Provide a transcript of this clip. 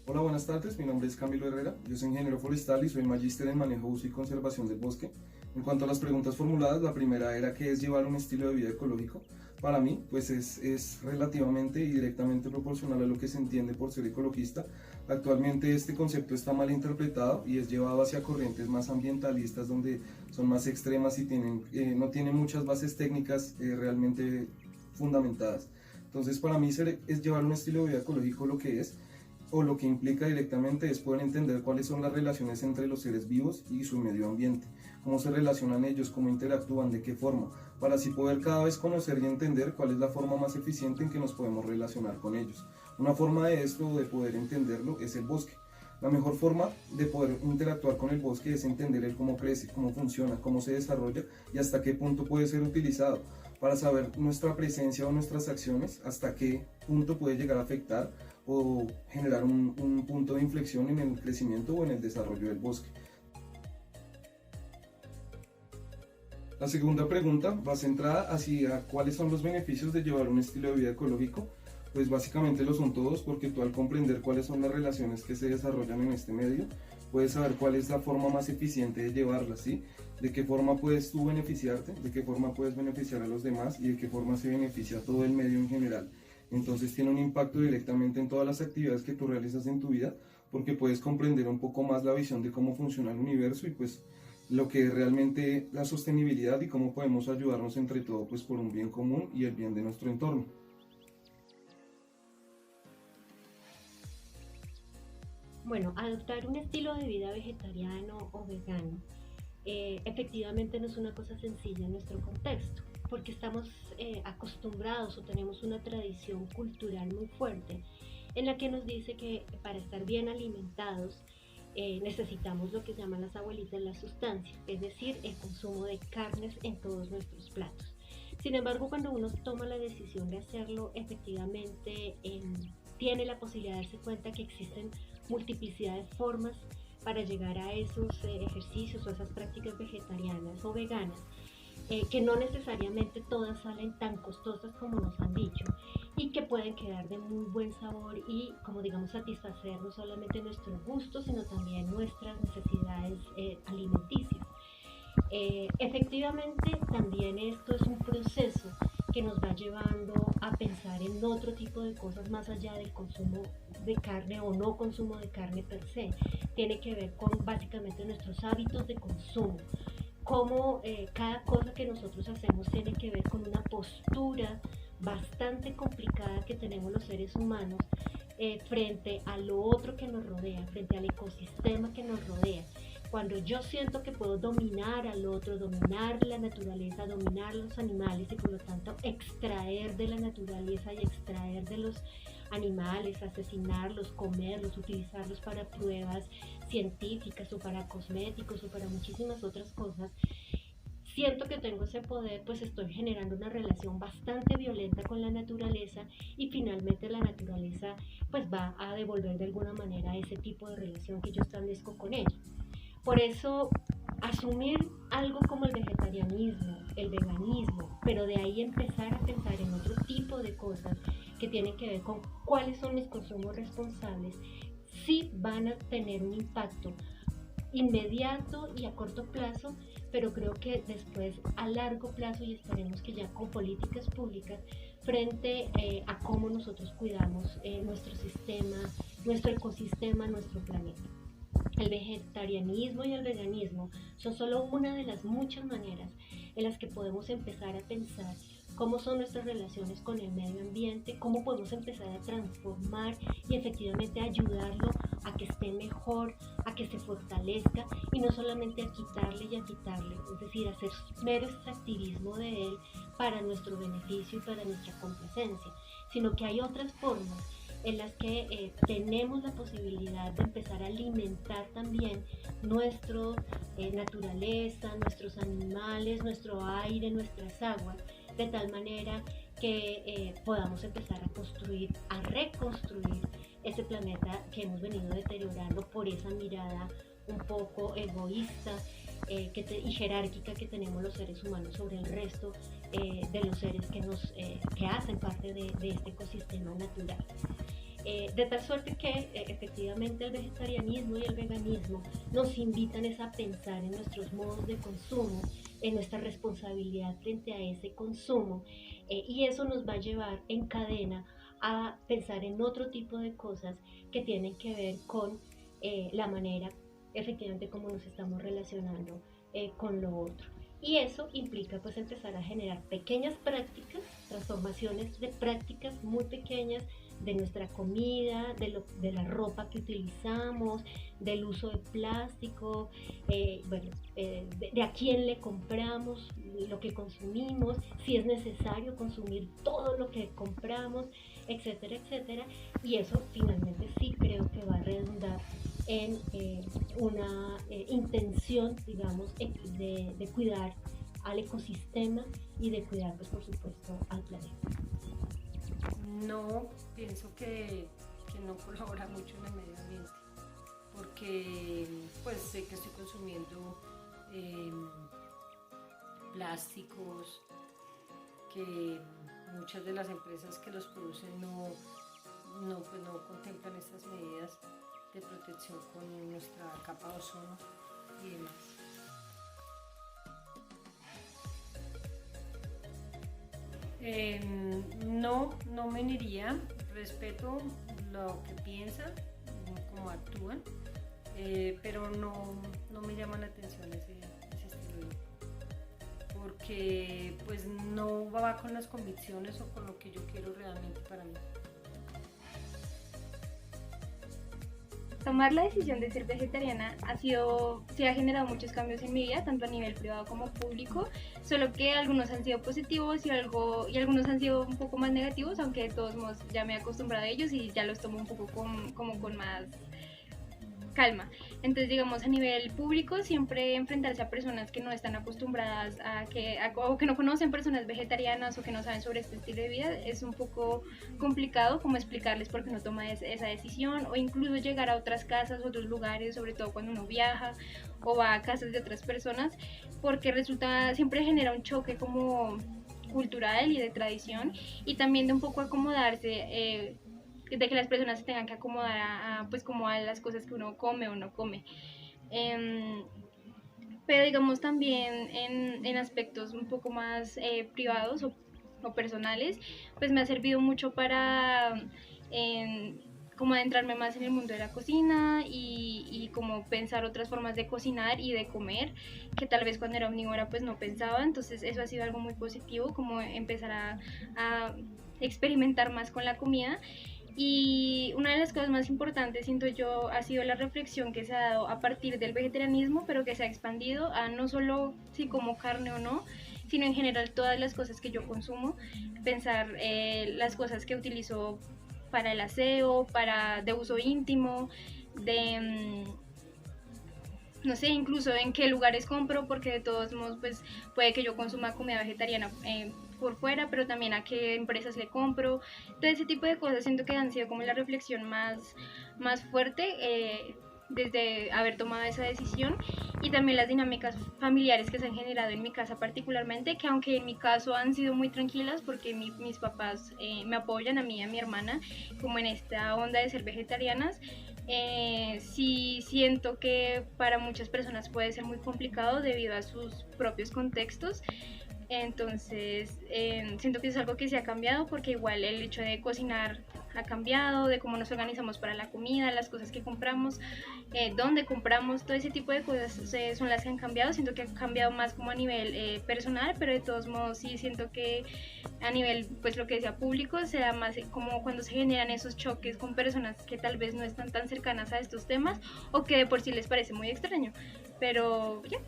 Hola, buenas tardes. Mi nombre es Camilo Herrera. Yo soy ingeniero forestal y soy magíster en manejo, uso y conservación del bosque. En cuanto a las preguntas formuladas, la primera era ¿qué es llevar un estilo de vida ecológico? Para mí, pues es relativamente y directamente proporcional a lo que se entiende por ser ecologista. Actualmente este concepto está mal interpretado y es llevado hacia corrientes más ambientalistas donde son más extremas y no tienen muchas bases técnicas realmente fundamentadas. Entonces, para mí es llevar un estilo de vida ecológico lo que es o lo que implica directamente es poder entender cuáles son las relaciones entre los seres vivos y su medio ambiente, cómo se relacionan ellos, cómo interactúan, de qué forma, para así poder cada vez conocer y entender cuál es la forma más eficiente en que nos podemos relacionar con ellos. Una forma de esto, de poder entenderlo, es el bosque. La mejor forma de poder interactuar con el bosque es entender el cómo crece, cómo funciona, cómo se desarrolla y hasta qué punto puede ser utilizado para saber nuestra presencia o nuestras acciones, hasta qué punto puede llegar a afectar o generar un punto de inflexión en el crecimiento o en el desarrollo del bosque. La segunda pregunta va centrada hacia cuáles son los beneficios de llevar un estilo de vida ecológico. Pues básicamente lo son todos, porque tú al comprender cuáles son las relaciones que se desarrollan en este medio, puedes saber cuál es la forma más eficiente de llevarlas, ¿sí? De qué forma puedes tú beneficiarte, de qué forma puedes beneficiar a los demás y de qué forma se beneficia a todo el medio en general. Entonces tiene un impacto directamente en todas las actividades que tú realizas en tu vida, porque puedes comprender un poco más la visión de cómo funciona el universo y pues lo que es realmente la sostenibilidad y cómo podemos ayudarnos entre todos pues por un bien común y el bien de nuestro entorno. Bueno, adoptar un estilo de vida vegetariano o vegano efectivamente no es una cosa sencilla en nuestro contexto, porque estamos acostumbrados o tenemos una tradición cultural muy fuerte en la que nos dice que para estar bien alimentados necesitamos lo que llaman las abuelitas la sustancia, es decir, el consumo de carnes en todos nuestros platos. Sin embargo, cuando uno toma la decisión de hacerlo, efectivamente tiene la posibilidad de darse cuenta que existen multiplicidad de formas para llegar a esos ejercicios o esas prácticas vegetarianas o veganas, que no necesariamente todas salen tan costosas como nos han dicho y que pueden quedar de muy buen sabor y, como digamos, satisfacer no solamente nuestros gustos, sino también nuestras necesidades alimenticias. Efectivamente, también esto es un proceso que nos va llevando a pensar en otro tipo de cosas más allá del consumo de carne o no consumo de carne per se. Tiene que ver con básicamente nuestros hábitos de consumo, cómo cada cosa que nosotros hacemos tiene que ver con una postura bastante complicada que tenemos los seres humanos frente a lo otro que nos rodea, frente al ecosistema que nos rodea. Cuando yo siento que puedo dominar al otro, dominar la naturaleza, dominar los animales y por lo tanto extraer de la naturaleza y extraer de los animales, asesinarlos, comerlos, utilizarlos para pruebas científicas o para cosméticos o para muchísimas otras cosas, siento que tengo ese poder, pues estoy generando una relación bastante violenta con la naturaleza y finalmente la naturaleza pues va a devolver de alguna manera ese tipo de relación que yo establezco con ella. Por eso, asumir algo como el vegetarianismo, el veganismo, pero de ahí empezar a pensar en otro tipo de cosas que tienen que ver con cuáles son mis consumos responsables, sí van a tener un impacto inmediato y a corto plazo, pero creo que después a largo plazo y esperemos que ya con políticas públicas frente a cómo nosotros cuidamos nuestro sistema, nuestro ecosistema, nuestro planeta. El vegetarianismo y el veganismo son solo una de las muchas maneras en las que podemos empezar a pensar cómo son nuestras relaciones con el medio ambiente, cómo podemos empezar a transformar y efectivamente ayudarlo a que esté mejor, a que se fortalezca y no solamente a quitarle y a quitarle, es decir, hacer mero extractivismo de él para nuestro beneficio y para nuestra complacencia, sino que hay otras formas en las que tenemos la posibilidad de empezar a alimentar también nuestra naturaleza, nuestros animales, nuestro aire, nuestras aguas, de tal manera que podamos empezar a construir, a reconstruir ese planeta que hemos venido deteriorando por esa mirada un poco egoísta y jerárquica que tenemos los seres humanos sobre el resto de los seres que hacen parte de este ecosistema natural. De tal suerte que efectivamente el vegetarianismo y el veganismo nos invitan a pensar en nuestros modos de consumo, en nuestra responsabilidad frente a ese consumo, y eso nos va a llevar en cadena a pensar en otro tipo de cosas que tienen que ver con la manera efectivamente como nos estamos relacionando con lo otro. Y eso implica pues empezar a generar pequeñas prácticas, transformaciones de prácticas muy pequeñas de nuestra comida, de la ropa que utilizamos, del uso de plástico, de a quién le compramos lo que consumimos, si es necesario consumir todo lo que compramos, etcétera, etcétera. Y eso finalmente sí creo que va a redundar en una intención, digamos, de cuidar al ecosistema y de cuidar, pues, por supuesto, al planeta. No, pienso que no colabora mucho en el medio ambiente, porque pues sé que estoy consumiendo plásticos, que muchas de las empresas que los producen no contemplan estas medidas de protección con nuestra capa de ozono y demás. No me uniría, respeto lo que piensan, cómo actúan, pero no me llama la atención ese estilo de vida, porque pues no va con las convicciones o con lo que yo quiero realmente para mí. Tomar la decisión de ser vegetariana sí ha generado muchos cambios en mi vida, tanto a nivel privado como público, solo que algunos han sido positivos y algunos han sido un poco más negativos, aunque de todos modos ya me he acostumbrado a ellos y ya los tomo un poco como con más calma. Entonces, digamos, a nivel público, siempre enfrentarse a personas que no están acostumbradas o que no conocen personas vegetarianas o que no saben sobre este estilo de vida es un poco complicado como explicarles por qué uno toma esa decisión, o incluso llegar a otras casas, otros lugares, sobre todo cuando uno viaja o va a casas de otras personas, porque siempre genera un choque como cultural y de tradición, y también de un poco acomodarse, de que las personas se tengan que acomodar pues como a las cosas que uno come o no come. Pero digamos también en aspectos un poco más privados o personales, pues me ha servido mucho para como adentrarme más en el mundo de la cocina y como pensar otras formas de cocinar y de comer que tal vez cuando era omnívora pues no pensaba. Entonces eso ha sido algo muy positivo, como empezar a experimentar más con la comida. Y una de las cosas más importantes, siento yo, ha sido la reflexión que se ha dado a partir del vegetarianismo, pero que se ha expandido a no solo si como carne o no, sino en general todas las cosas que yo consumo, pensar las cosas que utilizo para el aseo, de uso íntimo, no sé, incluso en qué lugares compro, porque de todos modos pues puede que yo consuma comida vegetariana por fuera, pero también a qué empresas le compro. Todo ese tipo de cosas siento que han sido como la reflexión más fuerte desde haber tomado esa decisión, y también las dinámicas familiares que se han generado en mi casa particularmente, que aunque en mi caso han sido muy tranquilas porque mis papás me apoyan a mí y a mi hermana como en esta onda de ser vegetarianas, sí siento que para muchas personas puede ser muy complicado debido a sus propios contextos. Entonces siento que es algo que se ha cambiado, porque igual el hecho de cocinar ha cambiado, de cómo nos organizamos para la comida, las cosas que compramos, dónde compramos, todo ese tipo de cosas son las que han cambiado. Siento que ha cambiado más como a nivel personal, pero de todos modos sí siento que a nivel, pues lo que decía, público, se da más como cuando se generan esos choques con personas que tal vez no están tan cercanas a estos temas o que de por sí les parece muy extraño, pero ya.